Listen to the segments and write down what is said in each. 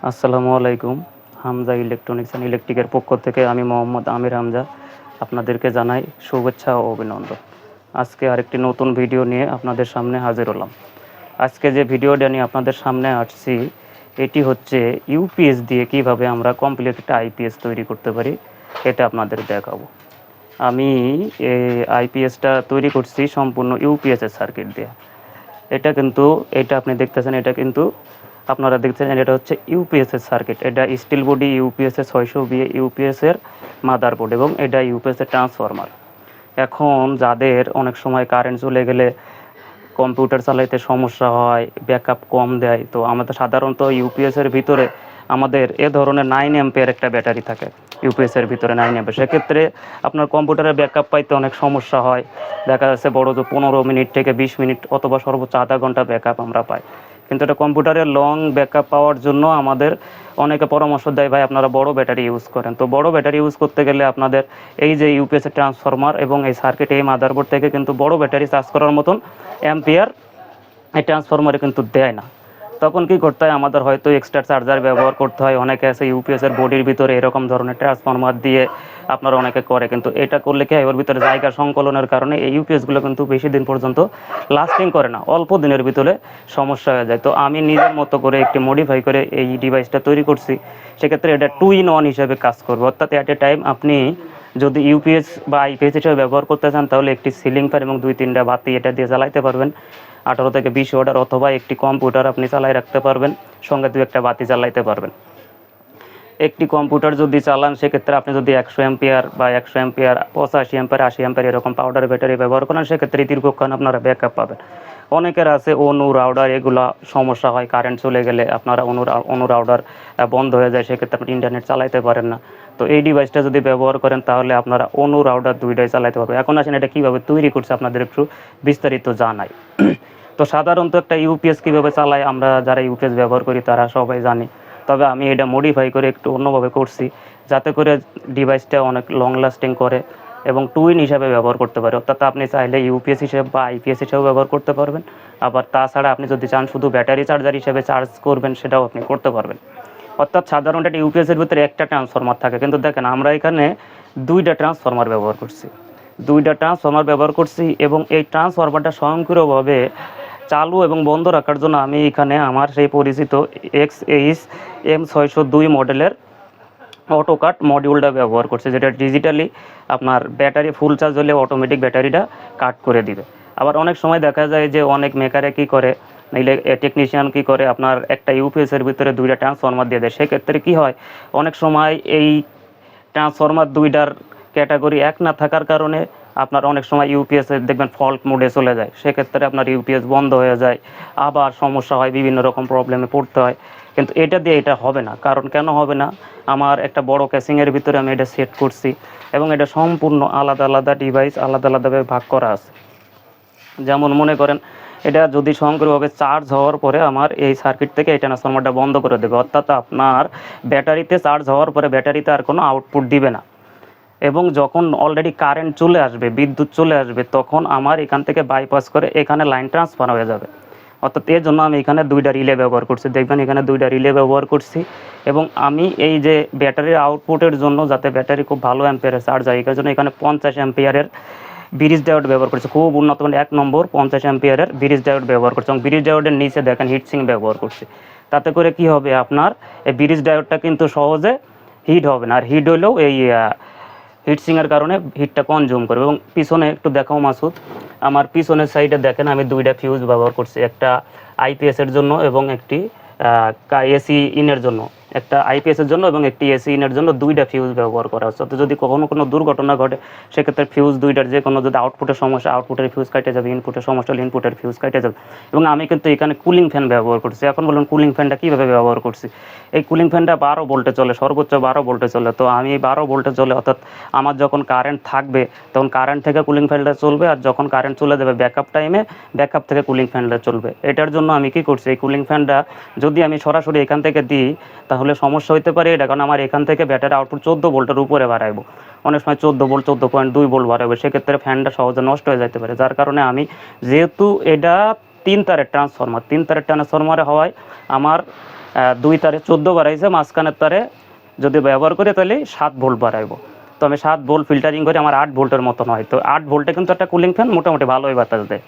আসসালামু আলাইকুম। Hamza electronics and ইলেকট্রিকের পক্ষ থেকে আমি মোহাম্মদ আমির হামজা আপনাদেরকে জানাই শুভেচ্ছা ও অভিনন্দন। আজকে আরেকটি নতুন ভিডিও নিয়ে আপনাদের সামনে হাজির হলাম। আজকে যে ভিডিওটা নিয়ে আপনাদের সামনে আসছি, এটি হচ্ছে ইউপিএস দিয়ে কিভাবে আমরা কমপ্লিট একটা আইপিএস তৈরি করতে পারি, এটা আপনাদের দেখাবো। আমি এই আইপিএসটা তৈরি করছি সম্পূর্ণ ইউপিএসের সার্কিট দিয়ে। এটা আপনি দেখতেছেন, এটা কিন্তু আপনারা দেখছেন, এটা হচ্ছে ইউপিএসের সার্কিট। এটা স্টিল বডি ইউপিএসের 600 ইউপিএসের মাদারবোর্ড এবং এটা ইউপিএসের ট্রান্সফরমার। এখন যাদের অনেক সময় কারেন্ট চলে গেলে কম্পিউটার চালাইতে সমস্যা হয়, ব্যাকআপ কম দেয়, তো আমাদের সাধারণত ইউপিএসের ভিতরে আমাদের এ ধরনের 9 অ্যাম্পিয়ার একটা ব্যাটারি থাকে। ইউপিএসের ভিতরে 9 অ্যাম্পিয়ার, সেক্ষেত্রে আপনার কম্পিউটারের ব্যাকআপ পাইতে অনেক সমস্যা হয়। দেখা যাচ্ছে বড় তো 15 মিনিট থেকে 20 মিনিট অথবা সর্বোচ্চ আধা ঘন্টা ব্যাকআপ আমরা পাই। কিন্তু এটা কম্পিউটারের লং ব্যাকআপ পাওয়ার জন্য আমাদের অনেকে পরামর্শ দেয়, ভাই আপনারা বড় ব্যাটারি ইউজ করেন। তো বড় ব্যাটারি ইউজ করতে গেলে আপনাদের এই যে ইউপিএসের ট্রান্সফরমার এবং এই সার্কিট, এই মাদারবোর্ড থেকে কিন্তু বড় ব্যাটারি চার্জ করার মতন অ্যাম্পিয়ার এই ট্রান্সফরমারে কিন্তু দেয় না। তখন কি করতে হয়, আমাদের হয়তো এক্সট্রা চার্জার ব্যবহার করতে হয়। অনেকে আছে ইউপিএসের বডির ভিতরে এরকম ধরনের ট্রান্সফরমার দিয়ে আপনারা অনেকে করে, কিন্তু এটা করলে কি হয়, ওর ভিতরে জায়গা সংকলনের কারণে এই ইউপিএসগুলো কিন্তু বেশি দিন পর্যন্ত লাস্টিং করে না, অল্প দিনের ভিতরে সমস্যা হয়ে যায়। তো আমি নিজের মতো করে একটি মডিফাই করে এই ডিভাইসটা তৈরি করছি। সেক্ষেত্রে এটা 2 in 1 হিসেবে কাজ করবে, অর্থাৎ অ্যাট এ টাইম আপনি যদি ইউপিএস বা আইপিএস হিসেবে ব্যবহার করতে চান, তাহলে একটি সিলিং ফ্যান এবং 2-3টা বাতি এটা দিয়ে জ্বালাইতে পারবেন। 18 থেকে 20 ওয়াটের অথবা একটি কম্পিউটার আপনি চালাই রাখতে পারবেন, সঙ্গে 2-একটা বাতি জ্বালাইতে পারবেন। একটি কম্পিউটার যদি চালান, সেক্ষেত্রে আপনি যদি 100 অ্যাম্পিয়ার বা 100 অ্যাম্পিয়ার, 85 অ্যাম্পিয়ার, 80 অ্যাম্পিয়ার এরকম পাউডার ব্যাটারি ব্যবহার করেন, সেক্ষেত্রে দীর্ঘক্ষণ আপনারা ব্যাকআপ পাবেন। অনেকের আছে অনু রাউডার, এগুলো সমস্যা হয়, কারেন্ট চলে গেলে আপনারা অনু রাউডার বন্ধ হয়ে যায়, সেক্ষেত্রে আপনি ইন্টারনেট চালাইতে পারেন না। তো এই ডিভাইসটা যদি ব্যবহার করেন, তাহলে আপনারা অনু রাউডার দুইটাই চালাইতে পারবেন। এখন আসেন এটা কীভাবে তৈরি করছে আপনাদের একটু বিস্তারিত জানাই। তো সাধারণত একটা ইউপিএস কীভাবে চালায়, আমরা যারা ইউপিএস ব্যবহার করি তারা সবাই জানি। তবে আমি এটা মডিফাই করে একটু অন্যভাবে করছি, যাতে করে ডিভাইসটা অনেক লং লাস্টিং করে এবং 2 in হিসাবে ব্যবহার করতে পারে। অর্থাৎ আপনি চাইলে ইউপিএস হিসেবে বা আইপিএস হিসেবেও ব্যবহার করতে পারবেন। আবার তাছাড়া আপনি যদি চান শুধু ব্যাটারি চার্জার হিসেবে চার্জ করবেন, সেটাও আপনি করতে পারবেন। অর্থাৎ সাধারণত একটা ইউপিএসের ভিতরে একটা ট্রান্সফরমার থাকে, কিন্তু দেখেন আমরা এখানে 2টা ট্রান্সফরমার ব্যবহার করছি। 2টা ট্রান্সফরমার ব্যবহার করছি এবং এই ট্রান্সফরমারটা স্বয়ংক্রিয়ভাবে চালু এবং বন্ধ রাখার জন্য আমি এখানে আমার সেই পরিচিত XHM602 মডেলের অটোকাট মডিউলটা ব্যবহার করছি, যেটা ডিজিটালি আপনার ব্যাটারি ফুল চার্জ হলে অটোমেটিক ব্যাটারিটা কাট করে দিবে। আবার অনেক সময় দেখা যায় যে অনেক মেকারে কী করে, টেকনিশিয়ান কী করে, আপনার একটা ইউপিএসের ভিতরে 2টা ট্রান্সফরমার দিয়ে দেয়। সেক্ষেত্রে কী হয়, অনেক সময় এই ট্রান্সফরমার 2টার ক্যাটাগরি এক না থাকার কারণে আপনার অনেক সময় ইউপিএস দেখবেন ফল্ট মোডে চলে যায়, সেক্ষেত্রে আপনার ইউপিএস বন্ধ হয়ে যায়, আবার সমস্যা হয়, বিভিন্ন রকম প্রবলেমে পড়তে হয়। কিন্তু এটা দিয়ে এটা হবে না। কারণ কেন হবে না, আমার একটা বড় ক্যাসিংয়ের ভিতরে আমি এটা সেট করছি এবং এটা সম্পূর্ণ আলাদা আলাদা ডিভাইস আলাদা আলাদাভাবে ভাগ করা আছে। যেমন মনে করেন, এটা যদি স্বয়ংক্রিয়ভাবে চার্জ হওয়ার পরে আমার এই সার্কিট থেকে এই ট্রান্সফরমারটা বন্ধ করে দেবে, অর্থাৎ আপনার ব্যাটারিতে চার্জ হওয়ার পরে ব্যাটারিতে আর কোনো আউটপুট দিবে না। এবং যখন অলরেডি কারেন্ট চলে আসবে, বিদ্যুৎ চলে আসবে, তখন আমার এখান থেকে বাইপাস করে এখানে লাইন ট্রান্সফার হয়ে যাবে। অর্থাৎ এর জন্য আমি এখানে 2টা রিলে ব্যবহার করছি। দেখবেন এখানে 2টা রিলে ব্যবহার করছি এবং আমি এই যে ব্যাটারির আউটপুটের জন্য, যাতে ব্যাটারি খুব ভালো অ্যাম্পিয়ারে চার্জ হয়, এর জন্য এখানে 50 অ্যাম্পিয়ারের ব্রিজ ডায়োড ব্যবহার করছি। খুব উন্নত মানের 1 নম্বর 50 অ্যাম্পিয়ারের ব্রিজ ডায়োড ব্যবহার করছি এবং ব্রিজ ডায়োডের নিচে দেখেন হিটসিং ব্যবহার করছি। তাতে করে কি হবে, আপনার এই ব্রিজ ডায়োডটা কিন্তু সহজে হিট হবে না, আর হিট হলেও এই হিটসিংয়ের কারণে হিটটা কনজিউম করবে। এবং পিছনে একটু দেখাও মাসুদ, আমার পিছনের সাইডে দেখেন আমি 2টা ফিউজ ব্যবহার করছি, একটা আইপিএসের জন্য এবং একটি এসি ইনের জন্য। একটা আইপিএসের জন্য এবং একটি এসি ইনের জন্য 2টা ফিউজ ব্যবহার করা হচ্ছে। তো যদি কখনো কোনো দুর্ঘটনা ঘটে, সেক্ষেত্রে ফিউজ 2টার যে কোনো, যদি আউটপুটের সমস্যা, আউটপুটের ফিউজ কাটে যাবে, ইনপুটের সমস্যা হলে ইনপুটের ফিউজ কাটে যাবে। এবং আমি কিন্তু এখানে কুলিং ফ্যান ব্যবহার করছি। এখন বলুন কুলিং ফ্যানটা কীভাবে ব্যবহার করছি। এই কুলিং ফ্যানটা 12 ভোল্টে চলে, সর্বোচ্চ 12 ভোল্টে চলে। তো আমি 12 ভোল্টে চলে, অর্থাৎ আমার যখন কারেন্ট থাকবে তখন কারেন্ট থেকে কুলিং ফ্যানটা চলবে, আর যখন কারেন্ট চলে যাবে ব্যাকআপ টাইমে, ব্যাকআপ থেকে কুলিং ফ্যানটা চলবে। এটার জন্য আমি কি করছি, এই কুলিং ফ্যানটা যদি আমি সরাসরি এখান থেকে দিই, তাহলে সমস্যা হতে পারে এটা, কারণ আমার এখান থেকে ব্যাটারি আউটপুট 14 ভোল্টের উপরে বাড়াইবো, অনেক সময় 14 ভোল্ট 14.2 ভোল্ট বাড়াবো, সেক্ষেত্রে ফ্যানটা সহজে নষ্ট হয়ে যেতে পারে। যার কারণে আমি, যেহেতু এটা 3 তারের ট্রান্সফরমার, 3 তারের ট্রান্সফরমারে হওয়ায় আমার 2 তারে 14 বাড়াইছে, মাঝখানের তারে যদি ব্যবহার করি তাহলে 7 ভোল্ট বাড়াইবো। তো আমি 7 ভোল্ট ফিল্টারিং করে আমার 8 ভোল্টের মতন হয়। তো 8 ভোল্টে কিন্তু একটা কুলিং ফ্যান মোটামুটি ভালোই বাতাস দেয়।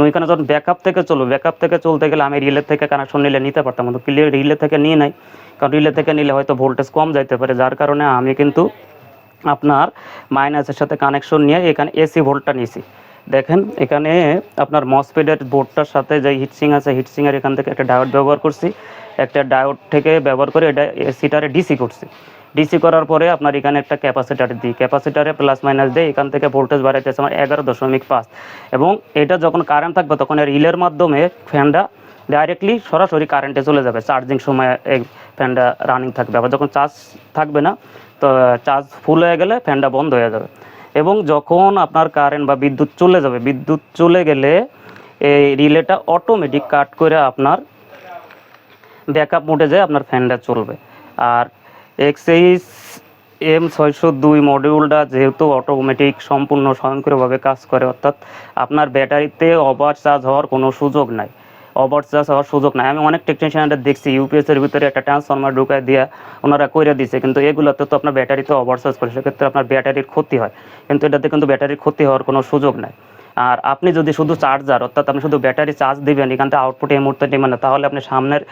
ওইখানে যখন ব্যাকআপ থেকে চলবে, ব্যাকআপ থেকে চলতে গেলে আমি রিলে থেকে কানেকশন নিলে নিতে পারতাম, কিন্তু ক্লিয়ার রিলে থেকে নিয়ে নাই, কারণ রিলে থেকে নিলে হয়তো ভোল্টেজ কম যাইতে পারে, যার কারণে আমি কিন্তু আপনার মাইনাসের সাথে কানেকশন নিয়ে এখানে এসি ভোল্টটা নিয়েছি। দেখেন এখানে আপনার মসফেটের বোর্ডটার সাথে যে হিটসিং আছে, হিটসিংয়ের এখান থেকে একটা ডায়োড ব্যবহার করছি, একটা ডায়োড থেকে ব্যবহার করে এটা এসিটারে ডিসি করছি। ডিসি করার পরে আপনার এখানে একটা ক্যাপাসিটার দিই, ক্যাপাসিটারে প্লাস মাইনাস দিয়ে এখান থেকে ভোল্টেজ বাড়াইতেছে আমার 11.5, এবং এটা যখন কারেন্ট থাকবে তখন এর রিলের মাধ্যমে ফ্যানটা ডাইরেক্টলি সরাসরি কারেন্টে চলে যাবে। চার্জিং সময় এই ফ্যানটা রানিং থাকবে, আবার যখন চার্জ থাকবে না, তো চার্জ ফুল হয়ে গেলে ফ্যানটা বন্ধ হয়ে যাবে। এবং যখন আপনার কারেন্ট বা বিদ্যুৎ চলে যাবে, বিদ্যুৎ চলে গেলে এই রিলেটা অটোমেটিক কাট করে আপনার ব্যাকআপ মোডে যায়, আপনার ফ্যানটা চলবে। আর XHM602 মডিউলটা যেহেতু অটোমেটিক সম্পূর্ণ স্বয়ংক্রিয়ভাবে কাজ করে, অর্থাৎ আপনার ব্যাটারিতে ওভার চার্জ হওয়ার কোনো সুযোগ নাই, ওভার চার্জ হওয়ার সুযোগ নাই। আমি অনেক টেকনিশিয়ানদের দেখছি ইউপিএসের ভিতরে একটা ট্রান্সফরমার ঢুকায় দিয়ে ওনারা করে দিছে, কিন্তু এগুলোতে তো আপনার ব্যাটারিতে ওভার চার্জ করে, সেক্ষেত্রে আপনার ব্যাটারির ক্ষতি হয়, কিন্তু এটাতে কিন্তু ব্যাটারির ক্ষতি হওয়ার কোনো সুযোগ নাই। আর আপনি যদি শুধু চার্জার, অর্থাৎ আপনি শুধু ব্যাটারি চার্জ দিবেন, এখান থেকে আউটপুট এই মুহূর্তে নেবেন না, তাহলে আপনি সামনের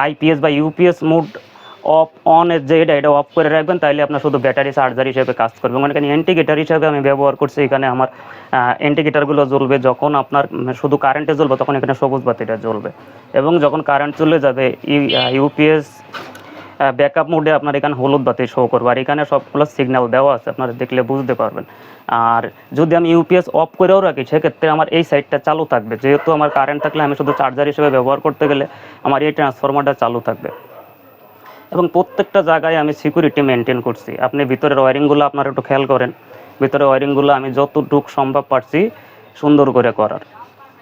আইপিএস বা ইউপিএস মোড অফ অন যে এটা অফ করে রাখবেন, তাইলে আপনার শুধু ব্যাটারি চার্জার হিসেবে কাজ করবে। মানে এখানে ইন্ডিকেটার হিসেবে আমি ব্যবহার করছি, এখানে আমার ইন্ডিকেটারগুলো জ্বলবে, যখন আপনার শুধু কারেন্টে জ্বলবে তখন এখানে সবুজ বাতিটা জ্বলবে, এবং যখন কারেন্ট চলে যাবে ইউপিএস ব্যাকআপ মোডে আপনার এখানে হলুদ বাতি শো করবে। আর এখানে সবগুলো সিগন্যাল দেওয়া আছে, আপনারা দেখলে বুঝতে পারবেন। আর যদি আমি ইউপিএস অফ করেও রাখি, সেক্ষেত্রে আমার এই সাইডটা চালু থাকবে, যেহেতু আমার কারেন্ট থাকলে আমি শুধু চার্জার হিসেবে ব্যবহার করতে গেলে আমার এই ট্রান্সফরমারটা চালু থাকবে। এবং প্রত্যেকটা জায়গায় আমি সিকিউরিটি মেনটেন করছি। আপনি ভিতরের ওয়ারিংগুলো আপনারা একটু খেয়াল করেন, ভিতরের ওয়ারিংগুলো আমি যতটুকু সম্ভব পারছি সুন্দর করে করার।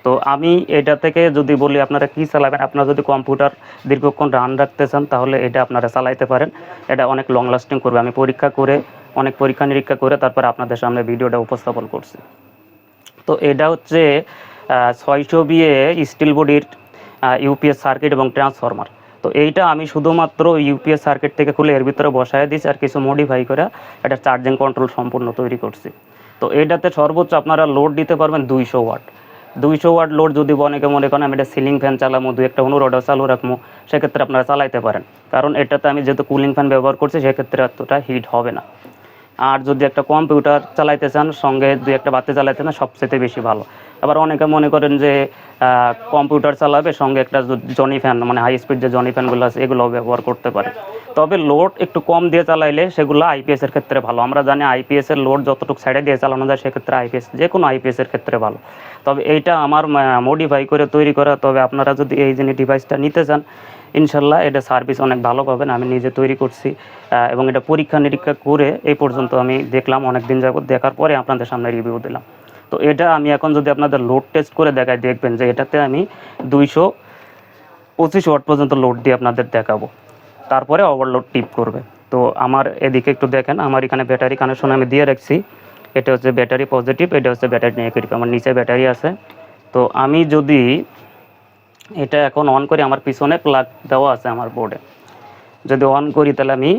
তো আমি এটা থেকে যদি বলি আপনারা কী চালাবেন, আপনারা যদি কম্পিউটার দীর্ঘক্ষণ রান রাখতে চান তাহলে এটা আপনারা চালাইতে পারেন, এটা অনেক লং লাস্টিং করবে। আমি পরীক্ষা করে, অনেক পরীক্ষা নিরীক্ষা করে তারপরে আপনাদের সামনে ভিডিওটা উপস্থাপন করছি। তো এটা হচ্ছে 600 বিএ স্টিল বডির ইউপিএস সার্কিট এবং ট্রান্সফরমার। তো এইটা আমি শুধুমাত্র ইউপিএস সার্কিট থেকে খুলে এর ভিতরে বসায় দিয়েছি, আর কিছু মডিফাই করে এটা চার্জিং কন্ট্রোল সম্পূর্ণ তৈরি করছি। তো এইটাতে সর্বোচ্চ আপনারা লোড দিতে পারবেন 200 ওয়াট। 200 ওয়াট লোড যদি অনেকে মনে করেন আমি এটা সিলিং ফ্যান চালাবো, দু একটা অনুরোধ চালু রাখবো, সেক্ষেত্রে আপনারা চালাইতে পারেন, কারণ এটাতে আমি যেহেতু কুলিং ফ্যান ব্যবহার করছি সেক্ষেত্রে এতটা হিট হবে না। আর যদি একটা কম্পিউটার চালাইতে চান, সঙ্গে দুই একটা বাতি চালাইতে চান, সবচেয়ে বেশি ভালো। আবার অনেকে মনে করেন যে কম্পিউটার চালাবে, সঙ্গে একটা জনি ফ্যান, মানে হাই স্পিড যে জনি ফ্যানগুলো আছে এগুলো ব্যবহার করতে পারে। তবে লোড একটু কম দিয়ে চালাইলে সেগুলো আইপিএসের ক্ষেত্রে ভালো। আমরা জানি আইপিএসের লোড যতটুকু সাইডে দিয়ে চালানো যায় সেক্ষেত্রে আইপিএস, যে কোনো আইপিএসের ক্ষেত্রে ভালো। তবে এইটা আমার মডিফাই করে তৈরি করা। তবে আপনারা যদি এই জিনিস ডিভাইসটা নিতে চান, ইনশাল্লাহ এটা সার্ভিস অনেক ভালো পাবেন। আমি নিজে তৈরি করছি এবং এটা পরীক্ষা নিরীক্ষা করে এই পর্যন্ত আমি দেখলাম, অনেক দিন যাবত দেখার পরে আপনাদের সামনে রিভিউ দিলাম। তো এটা আমি এখন যদি আপনাদের লোড টেস্ট করে দেখাই, দেখবেন যে এটাতে আমি 225 ওয়াট পর্যন্ত লোড দিয়ে আপনাদের দেখাবো, তারপরে ওভারলোড টিপ করবে। তো আমার এদিকে একটু দেখেন, আমার এখানে ব্যাটারি কানেকশন আমি দিয়ে রাখছি। এটা হচ্ছে ব্যাটারি পজিটিভ, এটা হচ্ছে ব্যাটারি নেগেটিভ, আমার নিচে ব্যাটারি আছে। তো আমি যদি এটা এখন অন করি, আমার পিছনে প্লাগ দেওয়া আছে আমার বোর্ডে, যদি অন করি তাহলে আমি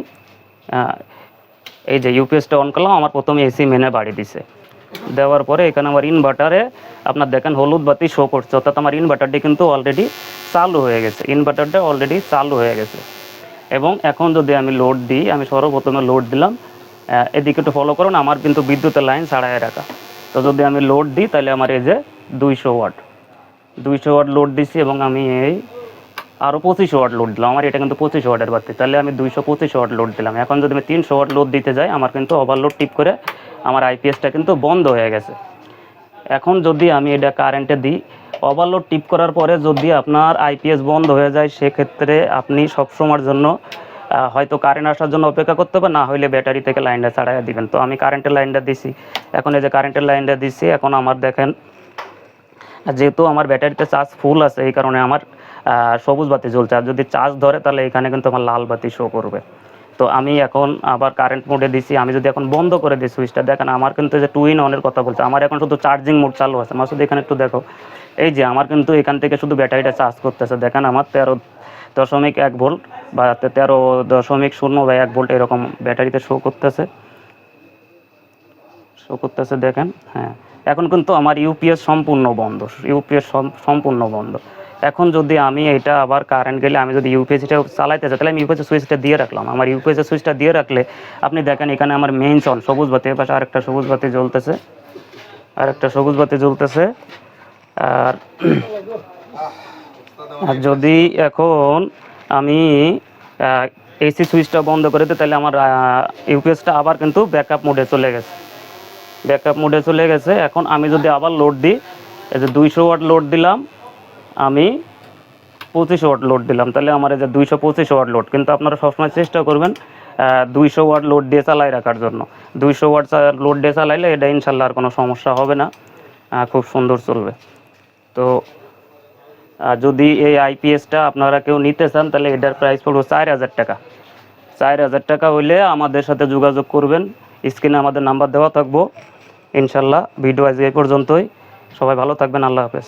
এই যে ইউপিএসটা অন করলাম, আমার প্রথমে এসি মেনে বাড়ি দিছে, দেওয়ার পরে এখানে আমার ইনভার্টারে আপনার দেখেন হলুদ বাতি শো করছে, অর্থাৎ আমার ইনভার্টারটি কিন্তু অলরেডি চালু হয়ে গেছে, ইনভার্টারটা অলরেডি চালু হয়ে গেছে। এবং এখন যদি আমি লোড দিই, আমি সর্বপ্রথমে লোড দিলাম, এদিকে একটু ফলো করুন, আমার কিন্তু বিদ্যুতের লাইন ছাড়াই রাখা। তো যদি আমি লোড দিই তাহলে আমার এই যে 200 ওয়াট লোড দিছি, এবং আমি এই আরও 25 ওয়াট লোড দিলাম। আমার এটা কিন্তু 25 ওয়াটের বাতি, তাহলে আমি 225 ওয়াট লোড দিলাম। এখন যদি আমি 300 ওয়াট লোড দিতে যাই, আমার কিন্তু ওভারলোড টিপ করে আমার আইপিএসটা কিন্তু বন্ধ হয়ে গেছে। এখন যদি আমি এটা কারেন্টে দিই, ওভারলোড টিপ করার পরে যদি আপনার আইপিএস বন্ধ হয়ে যায়, সেক্ষেত্রে আপনি সবসময়ের জন্য হয়তো কারেন্ট আসার জন্য অপেক্ষা করতে হবে, না হলে ব্যাটারি থেকে লাইনটা ছাড়াইয়া দিবেন। তো আমি কারেন্টের লাইনটা দিছি, এখন এই যে কারেন্টের লাইনটা দিচ্ছি, এখন আমার দেখেন যেহেতু আমার ব্যাটারিতে চার্জ ফুল আছে, এই কারণে আমার সবুজ বাতি জ্বলছে। আর যদি চার্জ ধরে তাহলে এখানে কিন্তু আমার লাল বাতি শো করবে। তো আমি এখন আবার কারেন্ট মোডে দিছি। আমি যদি এখন বন্ধ করে দিই সুইচটা, দেখেন আমার কিন্তু যে 2 in 1 এর কথা বলছে, আমার এখন শুধু চার্জিং মোড চালু আছে। মাসুদ এখানে একটু দেখো, এই যে আমার কিন্তু এখান থেকে শুধু ব্যাটারিটা চার্জ করতেছে, দেখেন আমার 13.1 ভোল্ট বা 13.0 ভোল্ট এরকম ব্যাটারিতে শো করতেছে দেখেন। হ্যাঁ, এখন কিন্তু আমার ইউপিএস সম্পূর্ণ বন্ধ। এখন যদি আমি এটা আবার কারেন্ট গেলে আমি যদি ইউপিএসটা চালাইতে চাই, তাহলে আমি ইউপিএস সুইচটা দিয়ে রাখলাম। আমার ইউপিএস সুইচটা দিয়ে রাখলে আপনি দেখেন এখানে আমার মেইন অন সবুজ বাতি, এর পাশে আরেকটা সবুজ বাতি জ্বলতেছে, আর আর যদি এখন আমি এসি সুইচটা বন্ধ করে দিই, তাহলে আমার ইউপিএসটা আবার কিন্তু ব্যাকআপ মোডে চলে গেছে। এখন আমি যদি আবার লোড দিই, এই যে 200 ওয়াট লোড দিলাম, আমি 25 ওয়াট লোড দিলাম, তাহলে আমার এই যে 225 ওয়াট লোড। কিন্তু আপনারা সবসময় চেষ্টা করবেন 200 ওয়াট লোড দিয়ে চালাই রাখার জন্য। 200 ওয়াট লোড দিয়ে চালাইলে এটা ইনশাল্লাহ আর কোনো সমস্যা হবে না, খুব সুন্দর চলবে। তো যদি এই আইপিএসটা আপনারা কেউ নিতে চান, তাহলে এটার প্রাইস পড়বে 4000 টাকা। 4000 টাকা হইলে আমাদের সাথে যোগাযোগ করবেন, স্ক্রিনে আমাদের নাম্বার দেওয়া থাকবো। ইনশাল্লাহ ভিডিও আজ এই পর্যন্তই। সবাই ভালো থাকবেন, আল্লাহ হাফেজ।